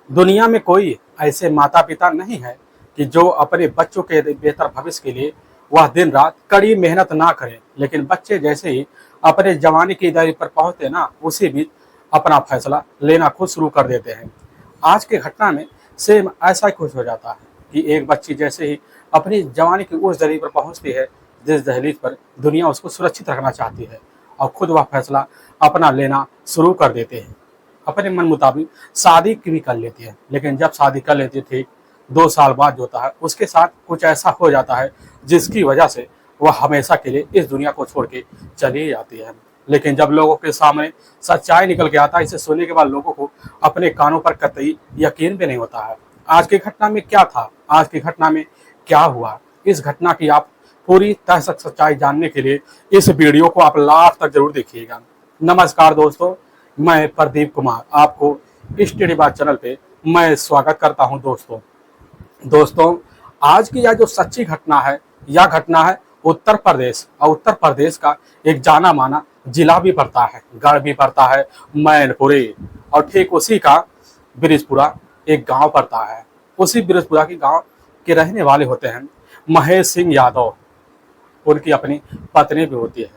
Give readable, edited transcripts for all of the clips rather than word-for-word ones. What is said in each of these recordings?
दुनिया में कोई ऐसे माता पिता नहीं है कि जो अपने बच्चों के बेहतर भविष्य के लिए वह दिन रात कड़ी मेहनत ना करें, लेकिन बच्चे जैसे ही अपने जवानी की दरी पर पहुंचते ना, उसी बीच अपना फैसला लेना खुद शुरू कर देते हैं। आज की घटना में सेम ऐसा ही कुछ हो जाता है कि एक बच्ची जैसे ही अपनी जवानी की उस दरी पर पहुंचती है जिस दहलीज पर दुनिया उसको सुरक्षित रखना चाहती है, और खुद वह फैसला अपना लेना शुरू कर देते हैं। अपने मन मुताबिक शादी की भी कर लेती है, लेकिन जब शादी कर लेती थी 2 साल बाद जो होता है उसके साथ कुछ ऐसा हो जाता है जिसकी वजह से वह हमेशा के लिए इस दुनिया को छोड़ के चली जाती है। लेकिन जब लोगों के सामने सच्चाई निकल के आता है, इसे सुनने के बाद लोगों को अपने कानों पर कतई यकीन भी नहीं होता है। आज की घटना में क्या था, आज की घटना में क्या हुआ, इस घटना की आप पूरी तरह से सच्चाई जानने के लिए इस वीडियो को आप लास्ट तक जरूर देखिएगा। नमस्कार दोस्तों, मैं प्रदीप कुमार आपको स्टडी बात चैनल पे मैं स्वागत करता हूं। दोस्तों आज की यह जो सच्ची घटना है, यह घटना है उत्तर प्रदेश, और उत्तर प्रदेश का एक जाना माना जिला भी पड़ता है, गढ़ भी पड़ता है मैनपुरी, और ठीक उसी का ब्रिजपुरा एक गांव पड़ता है। उसी ब्रिजपुरा के गांव के रहने वाले होते हैं महेश सिंह यादव। उनकी अपनी पत्नी भी होती है,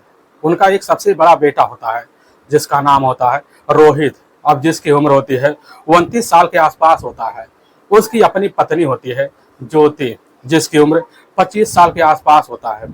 उनका एक सबसे बड़ा बेटा होता है जिसका नाम होता है रोहित, अब जिसकी उम्र होती है 29 साल के आसपास होता है। उसकी अपनी पत्नी होती है ज्योति, जिसकी उम्र 25 साल के आसपास होता है।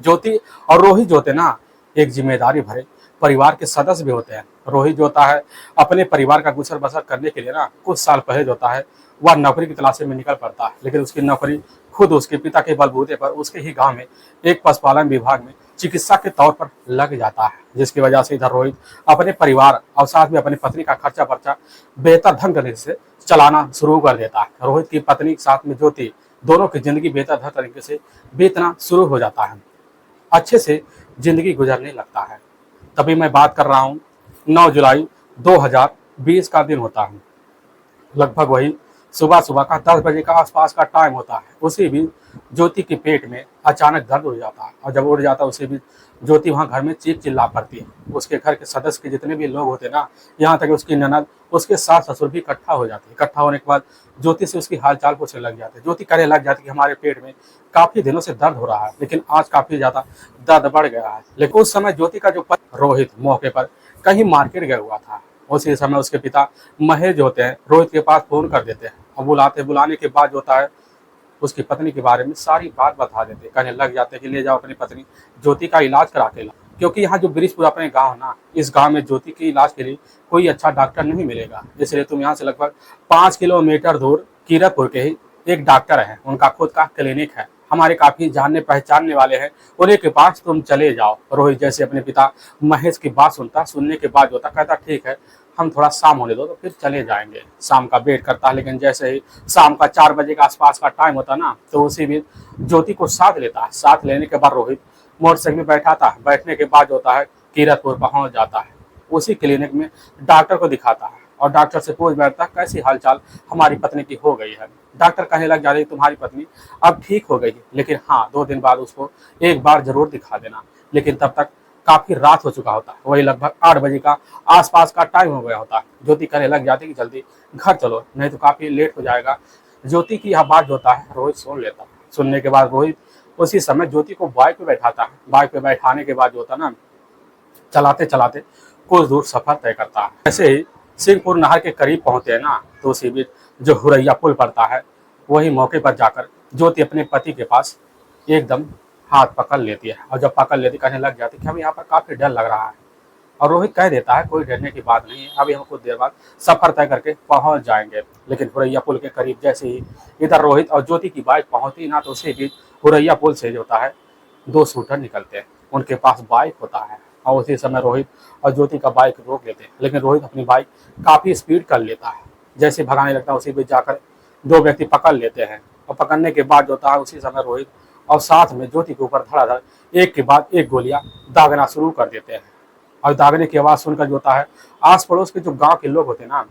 ज्योति और रोहित जो होते ना, एक जिम्मेदारी भरे परिवार के सदस्य भी होते हैं। रोहित जो होता है अपने परिवार का गुजर बसर करने के लिए ना, कुछ साल पहले जो होता है वह नौकरी की तलाश में निकल पड़ता है, लेकिन उसकी नौकरी खुद उसके पिता के बलबूते पर उसके ही गांव में एक पशुपालन विभाग में चिकित्सा के तौर पर लग जाता है, जिसकी वजह से इधर रोहित अपने परिवार और साथ में अपनी पत्नी का खर्चा पर्चा बेहतर ढंग से चलाना शुरू कर देता है। रोहित की पत्नी के साथ में ज्योति, दोनों की जिंदगी बेहतर तरीके से बीतना शुरू हो जाता है, अच्छे से जिंदगी गुजरने लगता है। तभी मैं बात कर रहा हूँ 9 जुलाई 2020 का दिन होता है। लगभग वही सुबह सुबह का 10 बजे का आसपास का टाइम होता है। उसी भी ज्योति के पेट में अचानक दर्द उड़ जाता है, और जब उड़ जाता है उसी भी ज्योति वहाँ घर में चीख चिल्ला पड़ती है। उसके घर के सदस्य के जितने भी लोग होते ना, यहाँ तक उसकी ननद, उसके सास ससुर भी इकट्ठा हो जाते हैं। इकट्ठा होने के बाद ज्योति से उसकी हालचाल पूछने लग जाते हैं। ज्योति कहने लग जाती है कि हमारे पेट में काफी दिनों से दर्द हो रहा है, लेकिन आज काफी ज्यादा दर्द बढ़ गया है। लेकिन उस समय ज्योति का जो पति रोहित मौके पर कहीं मार्केट गया हुआ था। उसी समय उसके पिता महेश जो होते हैं रोहित के पास फोन कर देते हैं, और बुलाने के बाद जो होता है उसकी पत्नी के बारे में सारी बात बता देते, कहने लग जाते कि ले जाओ अपनी पत्नी ज्योति का इलाज करा के लाओ, क्योंकि यहाँ जो ब्रिजपुर अपने गांव ना, इस गांव में ज्योति के इलाज के लिए कोई अच्छा डॉक्टर नहीं मिलेगा। इसलिए तुम यहाँ से लगभग 5 किलोमीटर दूर कीरतपुर के ही एक डॉक्टर है, उनका खुद का क्लिनिक है, हमारे काफी जानने पहचानने वाले हैं, उन्हीं के पास तुम चले जाओ। रोहित जैसे अपने पिता महेश की बात सुनता, सुनने के बाद होता कहता ठीक है, हम थोड़ा शाम होने दो तो फिर चले जाएंगे। शाम का वेट करता है, लेकिन जैसे ही शाम का 4 बजे के आसपास का टाइम होता ना, तो उसी भी ज्योति को साथ लेता है। साथ लेने के बाद रोहित मोटरसाइकिल में बैठाता है। बैठने के बाद होता है कीरतपुर पहुंच जाता है। उसी क्लिनिक में डॉक्टर को दिखाता है, और डॉक्टर से पूछ बैठता है कैसी हालचाल हमारी पत्नी की हो गई है। डॉक्टर कहने लग जा रही तुम्हारी पत्नी अब ठीक हो गई है, लेकिन हाँ 2 दिन बाद उसको एक बार जरूर दिखा देना। लेकिन तब तक काफी रात हो चुका होता है, वही लगभग 8 बजे का आसपास का टाइम हो गया होता है। ज्योति कहने लग जाती कि जल्दी घर चलो, नहीं तो काफी लेट हो जाएगा। ज्योति की यह बात जो होता है रोहित सुन लेता है। सुनने के बाद रोहित उसी समय ज्योति को बाइक पे बैठाता है। बाइक पे बैठाने के बाद जो होता है ना, चलाते चलाते कुछ दूर सफर तय करता है। ऐसे ही सिंहपुर नहर के करीब पहुंचते हैं ना, तो उसी बीच जो हुरैया पुल पड़ता है, वही मौके पर जाकर ज्योति अपने पति के पास एकदम हाथ पकड़ लेती है, और जब पकड़ लेती कहने लग जाती कि हमें यहाँ पर काफी डर लग रहा है। और रोहित कह देता है कोई डरने की बात नहीं है, अभी हम कुछ देर बाद सफर तय करके पहुंच जाएंगे। लेकिन हुरैया पुल के करीब जैसे ही इधर रोहित और ज्योति की बाइक पहुंचती ना, तो उसी बीच हुरैया पुल से जो होता है 2 शूटर निकलते हैं, उनके पास बाइक होता है, और उसी समय रोहित और ज्योति का बाइक रोक लेते हैं। लेकिन रोहित अपनी बाइक काफी स्पीड कर लेता है। जैसे भगाने लगता है उसी बीच जाकर 2 व्यक्ति पकड़ लेते हैं, और पकड़ने के बाद जो होता है उसी समय रोहित और साथ में ज्योति के ऊपर धड़ाधड़ एक के बाद एक गोलियां दागना शुरू कर देते हैं। और दागने की आवाज सुनकर जो होता है आस पड़ोस के जो गांव के लोग होते हैं ना,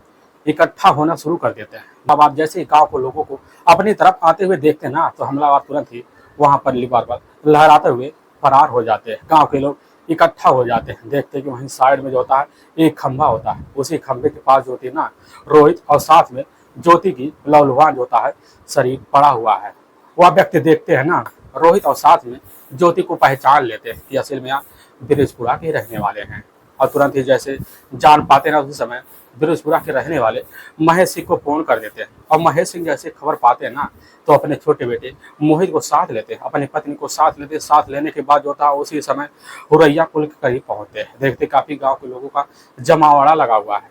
इकट्ठा होना शुरू कर देते हैं। अब आप जैसे ही गांव के लोगों को अपनी तरफ आते हुए देखते हैं ना, तो हमलावर तुरंत ही वहां पर लिबार पर लहराते हुए फरार हो जाते हैं। गाँव के लोग इकट्ठा हो जाते हैं, देखते हैं कि वहीं साइड में जो होता है एक खंभा होता है। उसी खंभे के पास जो होती है ना, रोहित और साथ में ज्योति की लहूलुहान होता है शरीर पड़ा हुआ है। वह व्यक्ति देखते हैं ना, रोहित और साथ में ज्योति को पहचान लेते हैं कि असल में यहाँ बिरजपुरा के रहने वाले हैं। और तुरंत ही जैसे जान पाते ना, उसी समय बिरजपुरा के रहने वाले महेश सिंह को फोन कर देते हैं। और महेश सिंह जैसे खबर पाते हैं ना, तो अपने छोटे बेटे मोहित को साथ लेते हैं, अपनी पत्नी को साथ लेते हैं। साथ लेने के बाद जो था उसी समय हुरैया पुल के करीब पहुंचते हैं। देखते काफी गांव के लोगों का जमावड़ा लगा हुआ है।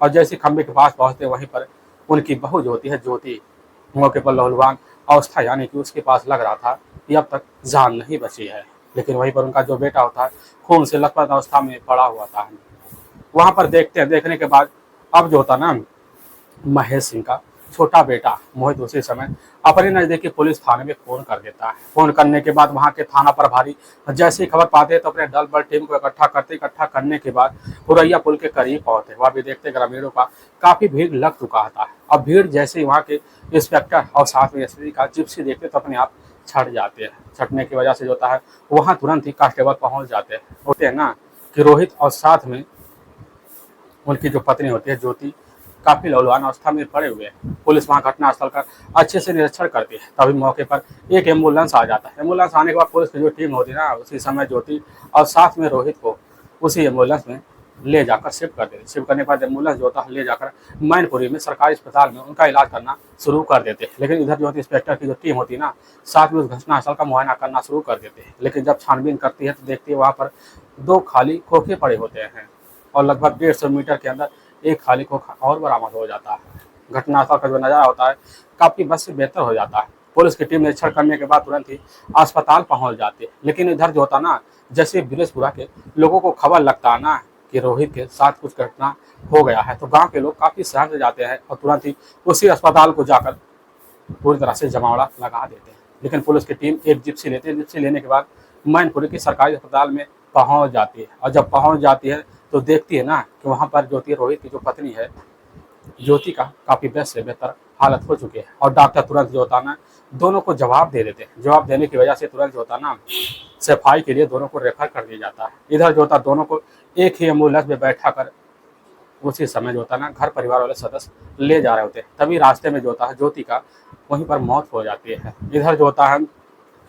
और जैसे खंबे के पास पहुंचते वहीं पर उनकी बहू जो होती है ज्योति, मौके पर लहूलुहान अवस्था, यानी कि उसके पास लग रहा था कि अब तक जान नहीं बची है। लेकिन वहीं पर उनका जो बेटा होता है खून से लथपथ अवस्था में पड़ा हुआ था। वहां पर देखते हैं, देखने के बाद अब जो होता ना, महेश सिंह का छोटा बेटा मोहित उसी समय अपने नजदीकी पुलिस थाने में फोन कर देता है। फोन करने के बाद वहां के थाना प्रभारी जैसे ही खबर पाते हैं तो अपने दल बल टीम को इकट्ठा करने के बाद हुरैया पुल के करीब पहुंचते। वहां भी देखते ग्रामीणों का काफी भीड़ लग चुका था। अब भीड़ जैसे ही वहां के इंस्पेक्टर और साथ में एसपी का जिप्सी देखते तो अपने आप छट जाते हैं। छटने की वजह से जो होता है वहां तुरंत ही कांस्टेबल पहुंच जाते हैं। होते हैं ना कि रोहित और साथ में उनकी जो पत्नी होती है ज्योति काफी लहूलुहान अवस्था में पड़े हुए हैं। पुलिस वहां घटनास्थल का अच्छे से निरीक्षण करती है। तभी मौके पर एक एम्बुलेंस आ जाता है। एम्बुलेंस आने के बाद पुलिस की जो टीम होती है ना, उसी समय ज्योति और साथ में रोहित को उसी एम्बुलेंस में ले जाकर शिफ्ट कर देते। शिफ्ट करने के बाद एम्बुलेंस जो होता है ले जाकर मैनपुरी में सरकारी अस्पताल में उनका इलाज करना शुरू कर देते हैं। लेकिन इधर जो होती है इंस्पेक्टर की जो टीम होती है ना, साथ में उस घटनास्थल का मुआयना करना शुरू कर देते हैं। लेकिन जब छानबीन करती है तो देखती है वहाँ पर 2 खाली खोखे पड़े होते हैं और लगभग 150 मीटर के अंदर एक खाली खोखा और बरामद हो जाता है। घटनास्थल का जो नज़ारा होता है काफ़ी बद से बेहतर हो जाता है। पुलिस की टीम निरीक्षण करने के बाद तुरंत ही अस्पताल पहुंच जाती है। लेकिन इधर जो होता ना, जैसे बिरजपुरा के लोगों को खबर लगता है ना कि रोहित के साथ कुछ घटना हो गया है, तो गांव के लोग काफ़ी सहम से जाते हैं और तुरंत ही उसी अस्पताल को जाकर पूरी तरह से जमावड़ा लगा देते हैं। लेकिन पुलिस की टीम एक जिप्सी लेते हैं। जिप्सी लेने के बाद मैनपुरी के सरकारी अस्पताल में पहुंच जाती है। और जब पहुंच जाती है तो देखती है ना कि वहाँ पर ज्योति, रोहित की जो पत्नी है ज्योति का काफ़ी बेहद से बेहतर हालत हो चुकी है। और डॉक्टर तुरंत जो होता ना दोनों को जवाब दे देते हैं। जवाब देने की वजह से तुरंत जो होता ना सफाई के लिए दोनों को रेफर कर दिया जाता है। इधर जो होता दोनों को एक ही एम्बुलेंस में बैठा कर उसी समय जो होता ना घर परिवार वाले सदस्य ले जा रहे होते हैं। तभी रास्ते में जो होता है ज्योति का वहीं पर मौत हो जाती है। इधर जो होता है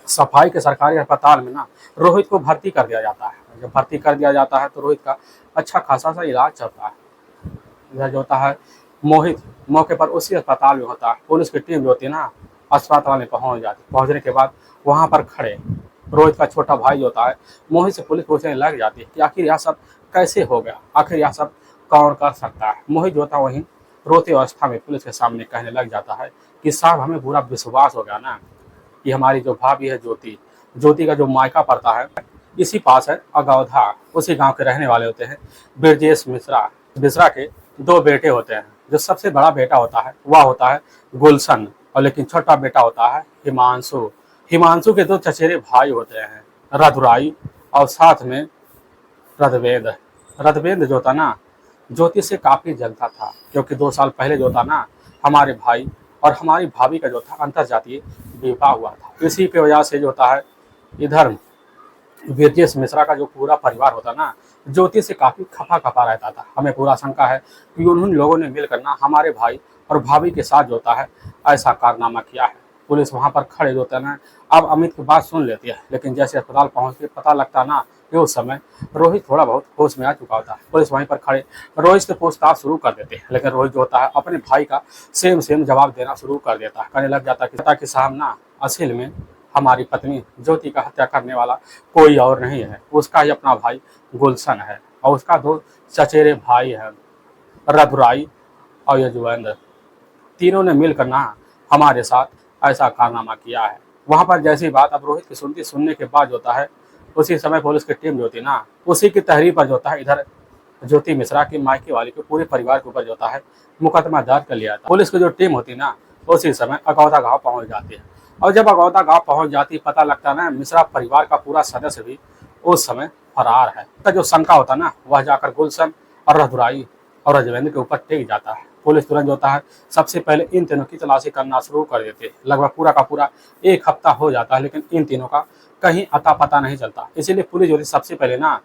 सफाई के सरकारी अस्पताल में ना रोहित को भर्ती कर दिया जाता है। जब भर्ती कर दिया जाता है तो रोहित का अच्छा खासा सा इलाज चलता है। इधर जो होता है मोहित मौके पर उसी अस्पताल में होता है। पुलिस की टीम जो होती है ना अस्पताल में पहुंच जाती है। पहुंचने के बाद वहां पर खड़े रोहित का छोटा भाई जो होता है मोहित से पुलिस पूछने लग जाती है कि आखिर यह सब कैसे हो गया, आखिर यह सब कौन कर सकता है। मोहित जो होता है वहीं रोते अवस्था में पुलिस के सामने कहने लग जाता है कि साहब हमें पूरा विश्वास हो गया ना कि हमारी जो भाभी है ज्योति, ज्योति का जो मायका पड़ता है इसी पास है अगौधा, उसी गांव के रहने वाले होते हैं ब्रजेश मिश्रा। मिश्रा के 2 बेटे होते हैं। जो सबसे बड़ा बेटा होता है वह होता है गुलशन, और लेकिन छोटा बेटा होता है हिमांशु। हिमांशु के 2 चचेरे भाई होते हैं रघुराई और साथ में रघुवेंद्र। रघुवेंद्र जो था ना ज्योति से काफ़ी जलता था, क्योंकि 2 साल पहले जो था ना हमारे भाई और हमारी भाभी का जो था अंतरजातीय विवाह हुआ था। इसी की वजह से जो होता है इधर ब्रजेश मिश्रा का जो पूरा परिवार होता ना ज्योति से काफ़ी खफा खफा रहता था। हमें पूरा शंका है कि उन लोगों ने मिलकर ना हमारे भाई और भाभी के साथ जो होता है ऐसा कारनामा किया है। पुलिस वहाँ पर खड़े जो होता है ना अब अमित की बात सुन लेती है। लेकिन जैसे अस्पताल पहुँच के पता लगता ना कि उस समय रोहित थोड़ा बहुत होश में आ चुका होता है। पुलिस वहीं पर खड़े रोहित से पूछताछ शुरू कर देते हैं। लेकिन रोहित जो होता है अपने भाई का सेम जवाब देना शुरू कर देता है। कहने लग जाता है कि साहब ना असल में हमारी पत्नी ज्योति का हत्या करने वाला कोई और नहीं है, उसका ही अपना भाई गुलशन है और उसका 2 चचेरे भाई हैं रघुराई और यजुवेंद्र। तीनों ने मिलकर ना हमारे साथ ऐसा कारनामा किया है। वहाँ पर जैसी बात अब रोहित की सुनने के बाद होता है उसी समय पुलिस की टीम जो होती है ना उसी की तहरीर पर जो होता है इधर ज्योति मिश्रा की मायके वाली के पूरे परिवार के ऊपर जो होता है मुकदमा दर्ज कर लिया था। पुलिस की जो टीम होती है ना उसी समय अगौदा गाँव पहुँच जाती है। और जब अगौदा गांव पहुंच जाती पता लगता है ना मिश्रा परिवार का पूरा सदस्य भी उस समय फरार है। तो जो शंका होता ना वह जाकर गुलशन और रघुराई और रजवेंद्र के ऊपर टेक जाता है। पुलिस तुरंत होता है सबसे पहले इन तीनों की तलाशी करना शुरू कर देते हैं। लगभग पूरा का पूरा 1 हफ्ता हो जाता है, लेकिन इन तीनों का कहीं अता पता नहीं चलता। इसीलिए पुलिस जो सबसे पहले ना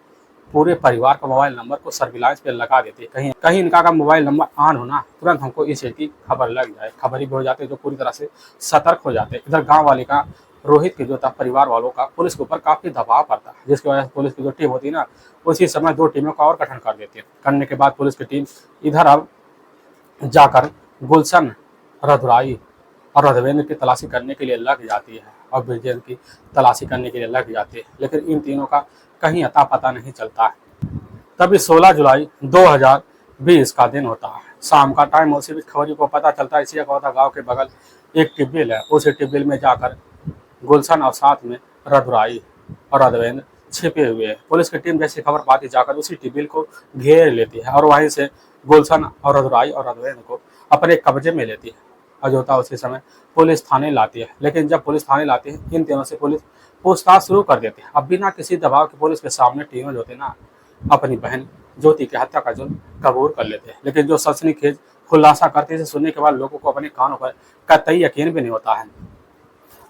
पूरे परिवार का मोबाइल नंबर को सर्विलांस पे लगा देती है। कहीं कहीं इनका का मोबाइल नंबर ऑन होना, तुरंत हमको इस चीज़ की खबर लग जाए, खबर ही भी हो जाते हैं, जो पूरी तरह से सतर्क हो जाते हैं। इधर गाँव वाले का, रोहित के जो था परिवार वालों का पुलिस के ऊपर काफ़ी दबाव पड़ता है, जिसकी वजह से पुलिस की जो टीम होती है ना, उसी समय 2 टीमों का और गठन कर देती है। करने के बाद पुलिस की टीम इधर अब जाकर गुलशन, रधुराई और रघुवेंद्र की तलाशी करने के लिए लग जाती है और ब्रिजेश की तलाशी करने के लिए लग जाती है, लेकिन इन तीनों का कहीं अता पता नहीं चलता है। तभी 16 जुलाई 2020 का दिन होता है, शाम का टाइम। उसी भी खबरी को पता चलता है, इसी अकौता गांव के बगल एक ट्यूबवेल है, उस ट्यूबवेल में जाकर गुलशन और साथ में रधुराई और रघुवेंद्र छिपे हुए हैं। पुलिस की टीम जैसी खबर पाती जाकर उसी ट्यूबवेल को घेर लेती है और वहीं से गुलशन और रधुराई और रघुवेंद्र को अपने कब्जे में लेती है। और जो होता है उसी समय पुलिस थाने लाती है, लेकिन जब पुलिस थाने लाती है, इन तीनों से पुलिस पूछताछ शुरू कर देती है। अब बिना किसी दबाव के पुलिस के सामने तीनों जो होते ना, अपनी बहन ज्योति की हत्या का जुर्म कबूल कर लेते हैं। लेकिन जो सनसनीखेज खुलासा करते हैं, सुनने के बाद लोगों को अपने कानों पर कतई यकीन भी नहीं होता है।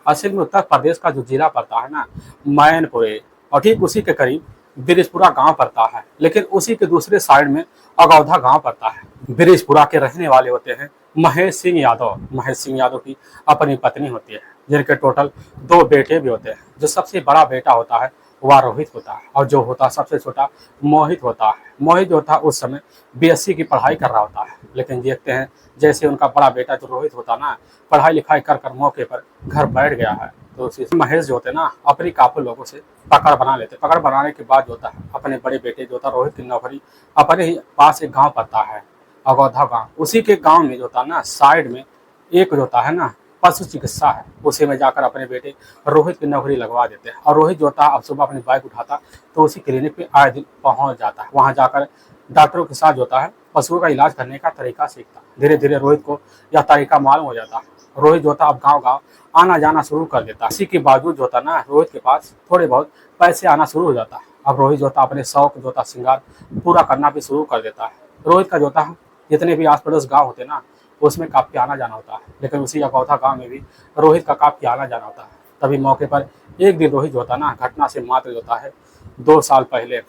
असल में उत्तर प्रदेश का जो जिला पड़ता है ना, मैनपुरी, और ठीक उसी के करीब बिरिजपुरा गांव पड़ता है, लेकिन उसी के दूसरे साइड में अगौधा गांव पड़ता है। बिरिजपुरा के रहने वाले होते हैं महेश सिंह यादव। महेश सिंह यादव की अपनी पत्नी होती है, जिनके टोटल 2 बेटे भी होते हैं। जो सबसे बड़ा बेटा होता है वह रोहित होता है, और जो होता सबसे छोटा मोहित होता है। मोहित जो था उस समय बीएससी की पढ़ाई कर रहा होता है, लेकिन देखते हैं जैसे उनका बड़ा बेटा जो रोहित होता ना, पढ़ाई लिखाई कर कर मौके पर घर बैठ गया है, तो उसी से महेश जो होते ना, अपनी काफी लोगों से पकड़ बना लेते। पकड़ बनाने के बाद जो होता है, अपने बड़े बेटे जो होता रोहित की नौकरी अपने ही पास एक गाँव पड़ता है, अगौधा गाँव। उसी के गाँव में जो होता ना, साइड में एक जो होता है ना पशु चिकित्सा है, उसी में जाकर अपने बेटे रोहित की नौकरी लगवा देते हैं। और रोहित जो होता है अब सुबह अपनी बाइक उठाता तो उसी क्लिनिक पे आए दिन पहुंच जाता है। वहां जाकर डॉक्टरों के साथ जो होता है पशुओं का इलाज करने का तरीका सीखता। धीरे धीरे रोहित को यह तरीका मालूम हो जाता है। रोहित जो होता अब गाँव गाँव आना जाना शुरू कर देता है। इसी के बावजूद जो होता ना, रोहित के पास थोड़े बहुत पैसे आना शुरू हो जाता है। अब रोहित जो होता अपने शौक जो होता श्रृंगार पूरा करना भी शुरू कर देता है। रोहित का जो होता जितने भी आस पड़ोस गाँव होते ना, उसमें काफ़ी आना जाना होता है, लेकिन उसी अकौथा गांव में भी रोहित का काफ़ी आना जाना होता है। तभी मौके पर एक दिन रोहित जो होता ना, घटना से मात्र जो होता है 2 साल पहले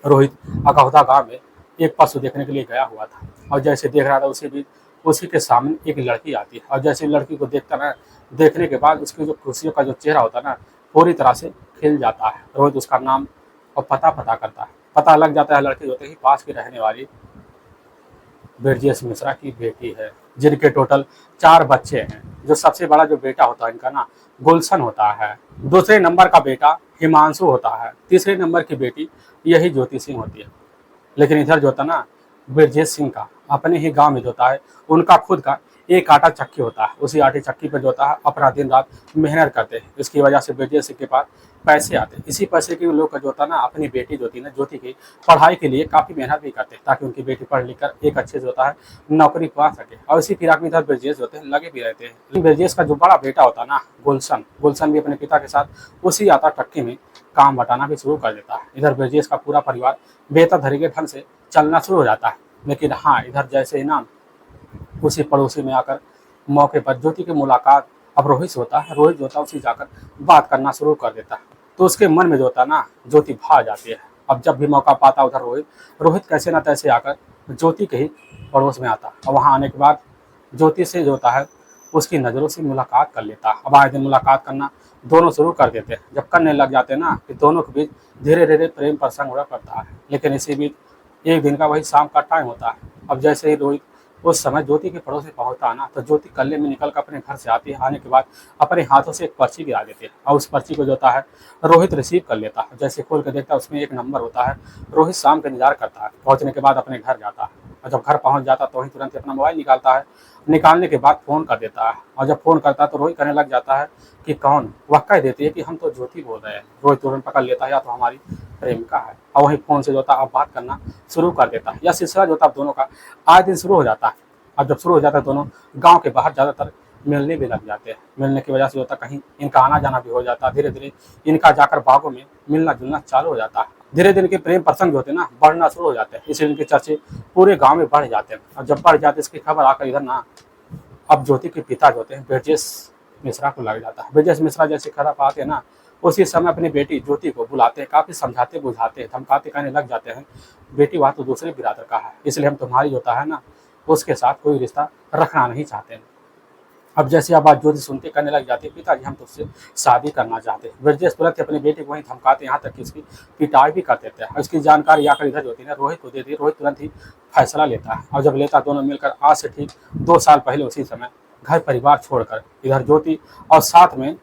रोहित अकौथा गांव में एक पशु देखने के लिए गया हुआ था, और जैसे देख रहा था उसी बीच उसी के सामने एक लड़की आती है, और जैसे लड़की को देखता ना, देखने के बाद उसकी जो खुशियों का जो चेहरा होता है ना, पूरी तरह से खिल जाता है। रोहित उसका नाम और पता करता है। पता लग जाता है लड़की होते ही पास की रहने वाली ब्रजेश मिश्रा की बेटी है, जिनके टोटल 4 बच्चे हैं। जो सबसे बड़ा जो बेटा होता है इनका ना, गुलशन होता है। दूसरे नंबर का बेटा हिमांशु होता है। तीसरे नंबर की बेटी यही ज्योति सिंह होती है। लेकिन इधर जो होता ना, ब्रजेश सिंह का अपने ही गांव में जो होता है, उनका खुद का एक आटा चक्की होता है। उसी आटे चक्की पर जो होता है अपना दिन रात मेहनत करते हैं। इसकी वजह से ब्रजेश सिंह के पास पैसे आते हैं। इसी पैसे के लोग का जो होता है ना, अपनी बेटी जो होती है ना, ज्योति की पढ़ाई के लिए काफ़ी मेहनत भी करते हैं, ताकि उनकी बेटी पढ़ लिख कर एक अच्छे जो होता है नौकरी पा सके। और इसी फिराक में इधर ब्रजेश होते हैं लगे भी रहते हैं। ब्रजेश का जो बड़ा बेटा होता है ना, गुलशन भी अपने पिता के साथ उसी आटा चक्की में काम बटाना भी शुरू कर देता है। इधर ब्रजेश का पूरा परिवार बेहतर तरीके ढंग से चलना शुरू हो जाता है। लेकिन हाँ, इधर जैसे ही ना उसी पड़ोसी में आकर मौके पर ज्योति की मुलाकात अब रोहित से होता है। रोहित जो होता है उसी जाकर बात करना शुरू कर देता है, तो उसके मन में जो होता है ना, ज्योति भाग जाती है। अब जब भी मौका पाता उधर रोहित कैसे ना तैसे आकर ज्योति के ही पड़ोस में आता, और वहाँ आने के बाद ज्योति से जो होता है उसकी नज़रों से मुलाकात कर लेता है। अब आए दिन मुलाकात करना दोनों शुरू कर देते हैं। जब करने लग जाते हैं ना, कि दोनों के बीच धीरे धीरे प्रेम प्रसंग हुआ करता है। लेकिन इसी बीच एक दिन का वही शाम का टाइम होता है। अब जैसे ही रोहित उस समय ज्योति के पड़ोस में पहुंचता है ना, तो ज्योति कल्ले में निकल कर अपने घर से आती है। आने के बाद अपने हाथों से एक पर्ची गिरा देती है, और उस पर्ची को जो होता है रोहित रिसीव कर लेता है। जैसे खोल कर देखता है उसमें एक नंबर होता है। रोहित शाम का इंतजार करता है। पहुंचने के बाद अपने घर जाता है, और जब घर पहुंच जाता है तो वहीं तुरंत अपना मोबाइल निकालता है। निकालने के बाद फ़ोन कर देता है, और जब फ़ोन करता है तो रोहित कहने लग जाता है कि कौन। वह कह देती है कि हम तो ज्योति बोल रहे हैं। रोहित तुरंत पकड़ लेता है, या तो हमारी प्रेमिका है, और वहीं फ़ोन से जो होता है अब बात करना शुरू कर देता है। यह सिलसिला जो होता है दोनों का आए दिन शुरू हो जाता है। अब जब शुरू हो जाता है, दोनों गांव के बाहर ज़्यादातर मिलने भी लग जाते हैं। मिलने की वजह से होता है कहीं इनका आना जाना भी हो जाता है। धीरे धीरे इनका जाकर बागों में मिलना जुलना चालू हो जाता है। धीरे धीरे के प्रेम प्रसंग जो होते हैं ना, बढ़ना शुरू हो जाते हैं। इसलिए इनके चर्चे पूरे गाँव में बढ़ जाते हैं। और जब बढ़ जाते इसकी खबर आकर इधर ना, अब ज्योति के पिता जो होते हैं ब्रजेश मिश्रा को लग जाता है। ब्रजेश मिश्रा जैसे खबर पाते हैं ना, उसी समय अपनी बेटी ज्योति को बुलाते हैं, काफ़ी समझाते बुझाते हैं, धमकाते, कहने लग जाते हैं, बेटी वह तो दूसरे बिरादर का है, इसलिए हम तुम्हारी होता है ना उसके साथ कोई रिश्ता रखना नहीं चाहते हैं। अब जैसे अब बात ज्योति सुनते कहने लग जाती है, पिताजी हम तुझसे शादी करना चाहते हैं। ब्रजेश तुरंत अपनी बेटी को वहीं धमकाते, यहाँ तक कि इसकी पिटाई भी कर देते हैं। इसकी जानकारी आकर इधर ज्योति ने रोहित को दे दी। रोहित तुरंत ही फैसला लेता है, और जब लेता दोनों मिलकर आज से ठीक 2 साल पहले उसी समय घर परिवार छोड़कर इधर ज्योति और साथ में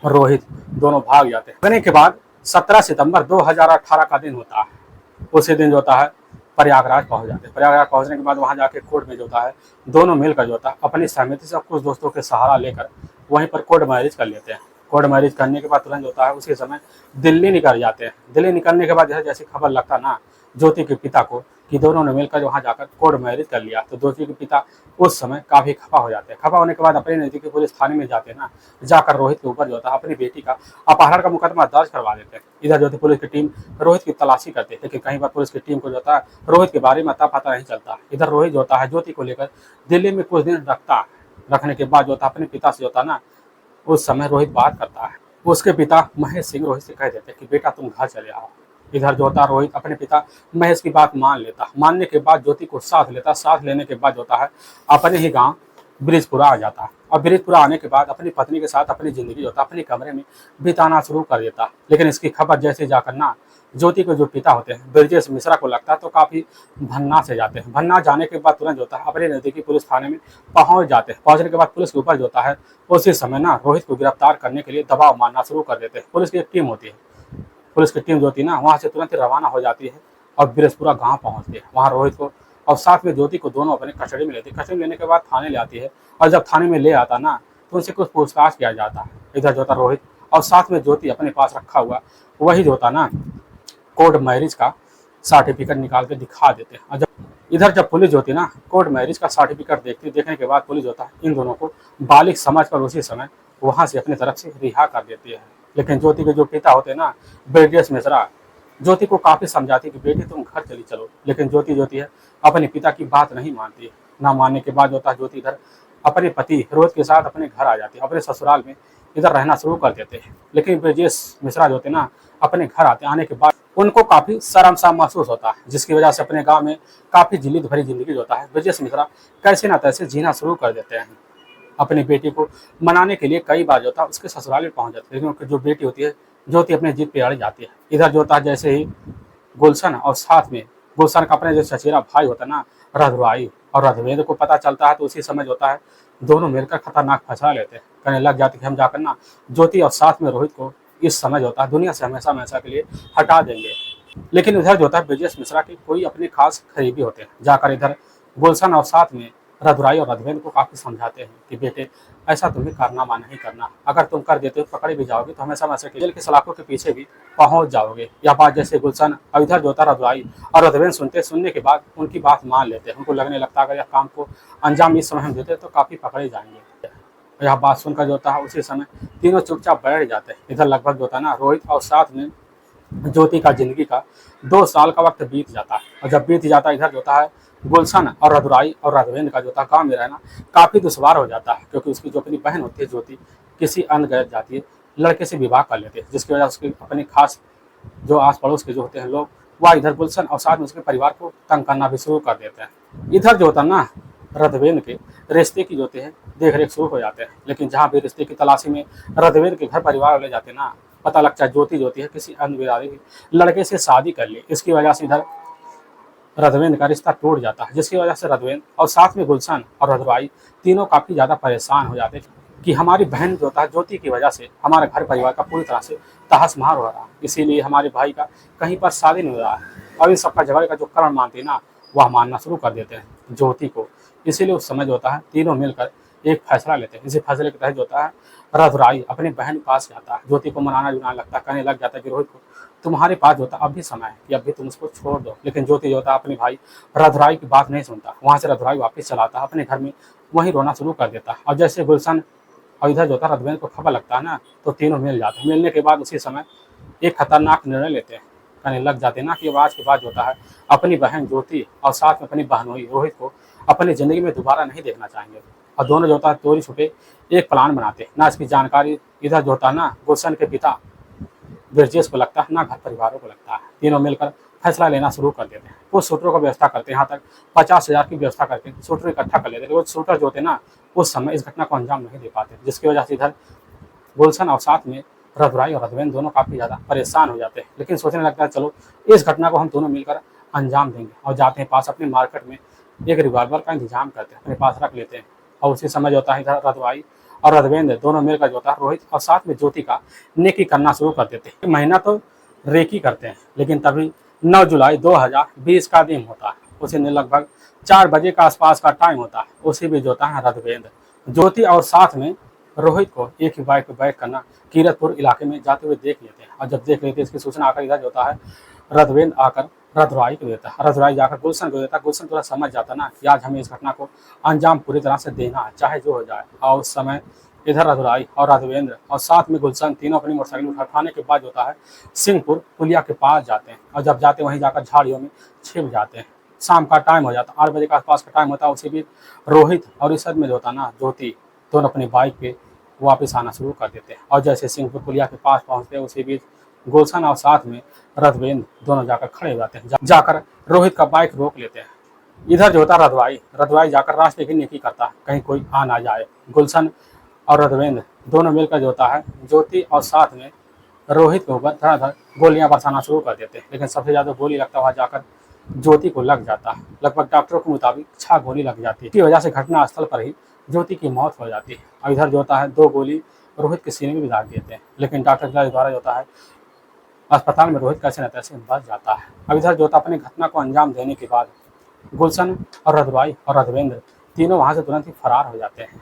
रोहित दोनों भाग जाते हैं। लगने के बाद 17 सितंबर 2018 का दिन होता है। उसी दिन जो होता है प्रयागराज पहुंच जाते हैं। प्रयागराज पहुंचने के बाद वहां जाके कोर्ट में जो होता है दोनों मिलकर जो होता है अपनी सहमति से कुछ दोस्तों के सहारा लेकर वहीं पर कोर्ट मैरिज कर लेते हैं। कोर्ट मैरिज करने के बाद तुरंत जो होता है उसी समय दिल्ली निकल जाते हैं। दिल्ली निकलने के बाद जैसे खबर लगता ना ज्योति के पिता को कि दोनों ने मिलकर वहां जाकर कोर्ट मैरिज कर लिया, तो ज्योति के पिता उस समय काफी खफा हो जाते हैं। खफा होने के बाद अपने नजदीकी पुलिस थाने में जाते हैं ना, जाकर रोहित के ऊपर जो होता है अपनी बेटी का अपहरण का मुकदमा दर्ज करवा देते हैं। इधर ज्योति पुलिस की टीम रोहित की तलाशी करती है, लेकिन कहीं बार पुलिस की टीम को जो होता है रोहित के बारे में अता पता नहीं चलता। इधर रोहित जो होता है ज्योति को लेकर दिल्ली में कुछ दिन रखने के बाद जो होता है अपने पिता से जो होता है ना उस समय रोहित बात करता है। उसके पिता महेश सिंह रोहित से कह देते हैं कि बेटा तुम घर चले आओ। इधर जो होता है रोहित अपने पिता महेश की बात मान लेता। मानने के बाद ज्योति को साथ लेता। साथ लेने के बाद जो होता है अपने ही गांव ब्रिजपुरा आ जाता है, और ब्रिजपुरा आने के बाद अपनी पत्नी के साथ अपनी जिंदगी जो होता है अपने कमरे में बिताना शुरू कर देता। लेकिन इसकी खबर जैसे जाकर ना ज्योति के जो पिता होते हैं ब्रजेश मिश्रा को लगता है, तो काफी भन्ना से जाते हैं। भन्ना जाने के बाद तुरंत जो होता है अपने नजदीकी पुलिस थाने में पहुंच जाते हैं। पहुंचने के बाद पुलिस के ऊपर जो होता है उसी समय ना रोहित को गिरफ्तार करने के लिए दबाव मारना शुरू कर देते हैं। पुलिस की एक टीम होती है, पुलिस की टीम जो होती है ना वहाँ से तुरंत ही रवाना हो जाती है और ब्रिजपुरा गांव पहुंचती है। वहाँ रोहित को और साथ में ज्योति को दोनों अपने कस्टडी में लेती है। कस्टडी में लेने के बाद थाने ले आती है, और जब थाने में ले आता ना तो उनसे कुछ पूछताछ किया जाता है। इधर जो होता रोहित और साथ में ज्योति अपने पास रखा हुआ वही जो होता ना कोर्ट मैरिज का सर्टिफिकेट निकाल के दिखा देते हैं। और जब पुलिस जो होती है ना कोर्ट मैरिज का सर्टिफिकेट देखने के बाद पुलिस होता है इन दोनों को बालिग समझकर उसी समय वहां से अपनी तरफ से रिहा कर देती है। लेकिन ज्योति के जो पिता होते हैं ना ब्रजेश मिश्रा ज्योति को काफी समझाती कि बेटी तुम घर चली चलो, लेकिन ज्योति है अपने पिता की बात नहीं मानती है। ना मानने के बाद होता है ज्योति इधर अपने पति रोहित के साथ अपने घर आ जाती है, अपने ससुराल में इधर रहना शुरू कर देते हैं। लेकिन ब्रजेश मिश्रा जो होते ना अपने घर आने के बाद उनको काफी शर्म सा महसूस होता है, जिसकी वजह से अपने गांव में काफी जिल्लत भरी जिंदगी जो होता है ब्रजेश मिश्रा कैसे ना तैसे जीना शुरू कर देते हैं। अपनी बेटी को मनाने के लिए कई बार जो था उसके ससुराल में पहुंच जाती है, लेकिन उनकी जो बेटी होती है ज्योति अपने जिद पे अड़ जाती है। इधर जो होता है जैसे ही गुलशन और साथ में गुलशन का अपने जो चचेरा भाई होता है ना रघुराई और रघुवेंद्र को पता चलता है, तो उसी समय जो होता है दोनों मिलकर खतरनाक फंसा लेते हैं। कहने लग जाते कि हम जाकर ना ज्योति और साथ में रोहित को इस समय जो होता है दुनिया से हमेशा हमेशा के लिए हटा देंगे। लेकिन इधर जो होता है ब्रजेश मिश्रा के कोई अपने खास करीबी होते हैं, जाकर इधर गुलशन और साथ में रघुराई और रघुवेंद्र को काफी समझाते हैं कि बेटे ऐसा तुम्हें कारनामा नहीं करना, अगर तुम कर देते हो पकड़े भी जाओगे तो हमेशा हमेशा जेल के सलाखों के पीछे भी पहुंच जाओगे। यह बात जैसे गुलशन और इधर जो होता रघुराई और रघुवेंद्र सुनने के बाद उनकी बात मान लेते हैं। उनको लगने लगता है अगर यह काम को अंजाम इस समय हम देते तो काफी पकड़े जाएंगे। यह बात सुनकर जो होता है उसी समय तीनों चुपचाप बैठ जाते हैं। इधर लगभग जो होता है ना रोहित और साथ में ज्योति का जिंदगी का 2 साल का वक्त बीत जाता है, और जब बीत जाता है इधर जो होता है गुलशन और रघुराई और रघुवेंद्र का जो था गाँव में रहना काफी दुश्वार हो जाता है, क्योंकि उसकी जो अपनी बहन होती है ज्योति किसी अन्य गैर जातीय लड़के से विवाह कर लेते हैं, जिसकी वजह से उसके अपने खास जो आस पड़ोस के जो होते हैं लोग वह इधर गुलशन और साथ में उसके परिवार को तंग करना भी शुरू कर देते हैं। इधर जो होता है ना रघुवेंद्र के रिश्ते की जो होते हैं देख रेख शुरू हो जाते हैं, लेकिन जहाँ भी रिश्ते की तलाशी में रघुवेंद्र के घर परिवार वाले जाते हैं ना पता लगता है ज्योति जो होती है किसी अन्य बिरादरी के लड़के से शादी कर ली। इसकी वजह से इधर रघुवेंद्र का रिश्ता टूट जाता है, जिसकी वजह से रघुवेंद्र और साथ में गुलशन और रघुराई तीनों काफी ज्यादा परेशान हो जाते हैं कि हमारी बहन जो था ज्योति की वजह से हमारे घर परिवार का पूरी तरह से तहस नहस हो रहा है, इसीलिए हमारे भाई का कहीं पर शादी नहीं हो रहा है। और इन सबका झगड़े का जो कारण मानते हैं ना वह मानना शुरू कर देते हैं ज्योति को। इसीलिए उस समय जो होता है तीनों मिलकर एक फैसला लेते हैं। इसी फैसले के तहत जो होता है रघुराई अपने बहन के पास जाता है, ज्योति को मनाना जुनाना लगता है, कहने लग जाता है कि रोहित को तुम्हारे पास जो होता अब भी समय है कि अभी तुम उसको छोड़ दो। लेकिन ज्योति जो होता है अपने भाई रघुराई की बात नहीं सुनता, वहां से रघुराई वापस चलाता है अपने घर में वहीं रोना शुरू कर देता है। और जैसे गुलशन और इधर जो होता है रघुवेंद्र को खबर लगता है ना तो तीनों मिल जाते हैं। मिलने के बाद उसी समय एक खतरनाक निर्णय लेते हैं, कहने लग जाते हैं ना कि आज के बाद जो होता है अपनी बहन ज्योति और साथ में अपनी बहनोई रोहित को अपनी जिंदगी में दोबारा नहीं देखना चाहेंगे। और दोनों जो होता है चोरी छुपे एक प्लान बनाते हैं। ना इसकी जानकारी इधर जो होता है ना गुलशन के पिता ब्रजेश को लगता है, ना घर परिवारों को लगता है। तीनों मिलकर फैसला लेना शुरू कर देते हैं। वो शूटरों का व्यवस्था करते हैं, यहाँ तक 50,000 की व्यवस्था करके शूटर इकट्ठा कर लेते हैं। वो शूटर जो होते हैं ना उस समय इस घटना को अंजाम नहीं दे पाते, जिसकी वजह से इधर गुलशन और साथ में रघुराई और रघुवेंद्र दोनों काफ़ी ज़्यादा परेशान हो जाते हैं। लेकिन सोचने लगता है चलो इस घटना को हम दोनों मिलकर अंजाम देंगे, और जाते हैं पास अपने मार्केट में एक रिवॉल्वर का इंतजाम करते हैं, अपने पास रख लेते हैं। और उसी समय जो होता है इधर रघुराई और रघुवेंद्र दोनों मिलकर जो होता है रोहित और साथ में ज्योति का नेकी करना शुरू कर देते हैं। महीना तो रेकी करते हैं, लेकिन तभी 9 जुलाई 2020 का दिन होता है। उसी दिन लगभग 4 बजे का आसपास का टाइम होता है। उसी भी जो होता है रघुवेंद्र ज्योति और साथ में रोहित को एक ही बाइक पर बैठ करना कीरतपुर इलाके में जाते हुए देख लेते हैं। और जब देख लेते हैं इसकी सूचना आकर इधर जो होता है रघुवेंद्र आकर रघुराई को देता है, रघुराई जाकर गुलशन को देता है। गुलशन थोड़ा समझ जाता ना कि आज हमें इस घटना को अंजाम पूरी तरह से देना है, चाहे जो हो जाए। और उस समय इधर रघुराई और रघुवेंद्र और साथ में गुलशन तीनों अपनी मोटरसाइकिल उठाने के बाद होता है सिंहपुर पुलिया के पास जाते हैं। और जब जाते हैं वहीं जाकर झाड़ियों में छिप जाते हैं। शाम का टाइम हो जाता है, 8 बजे के आसपास का टाइम होता है। उसी बीच रोहित और इस में जो होता है ना ज्योति दोनों अपनी बाइक पे वापस आना शुरू कर देते हैं। और जैसे सिंहपुर पुलिया के पास पहुंचते हैं उसी बीच गुलशन और साथ में रघुवेंद्र दोनों जाकर खड़े हो जाते हैं। जाकर रोहित का बाइक रोक लेते हैं। इधर जो होता है रघुराई जाकर रास्ते की नेकी करता है, कहीं कोई आ ना जाए। गुलशन और रघुवेंद्र दोनों मिलकर जो होता है ज्योति और साथ में रोहित के ऊपर धड़ाधड़ गोलियां बरसाना शुरू कर देते हैं। लेकिन सबसे ज़्यादा गोली लगता हुआ जाकर ज्योति को लग जाता है। लगभग डॉक्टरों के मुताबिक 6 गोली लग जाती है। इसकी वजह से घटनास्थल पर ही ज्योति की मौत हो जाती है। और इधर जो होता है 2 गोली रोहित के सीने में भी दाग देते हैं। लेकिन डॉक्टर के द्वारा जो होता है अस्पताल में रोहित कैसे न तैसे बच जाता है। अब इधर जो होता है अपनी घटना को अंजाम देने के बाद गुलशन और रघुराई और रघुवेंद्र तीनों वहाँ से तुरंत ही फरार हो जाते हैं।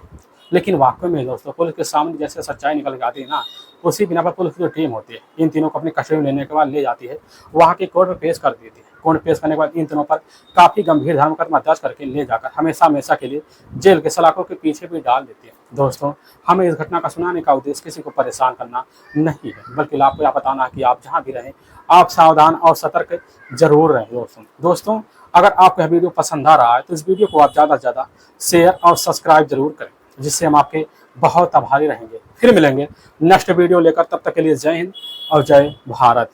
लेकिन वाकई में दोस्तों पुलिस के सामने जैसे सच्चाई निकल के आती है ना, उसी बिना पर पुलिस की जो टीम होती है इन तीनों को अपनी कस्टडी में लेने के बाद ले जाती है, वहाँ की कोर्ट में पेश कर देती है। कोर्ट पेश करने के बाद इन तीनों पर काफ़ी गंभीर धर्म मुकदमा दर्ज करके ले जाकर हमेशा हमेशा के लिए जेल के सलाखों के पीछे भी डाल देती है। दोस्तों हमें इस घटना का सुनाने का उद्देश्य किसी को परेशान करना नहीं है, बल्कि आपको यह बताना है कि आप जहाँ भी रहें आप सावधान और सतर्क जरूर रहें। दोस्तों अगर आपको यह वीडियो पसंद आ रहा है तो इस वीडियो को आप ज़्यादा से ज़्यादा शेयर और सब्सक्राइब जरूर करें, जिससे हम आपके बहुत आभारी रहेंगे। फिर मिलेंगे नेक्स्ट वीडियो लेकर, तब तक के लिए जय हिंद और जय भारत।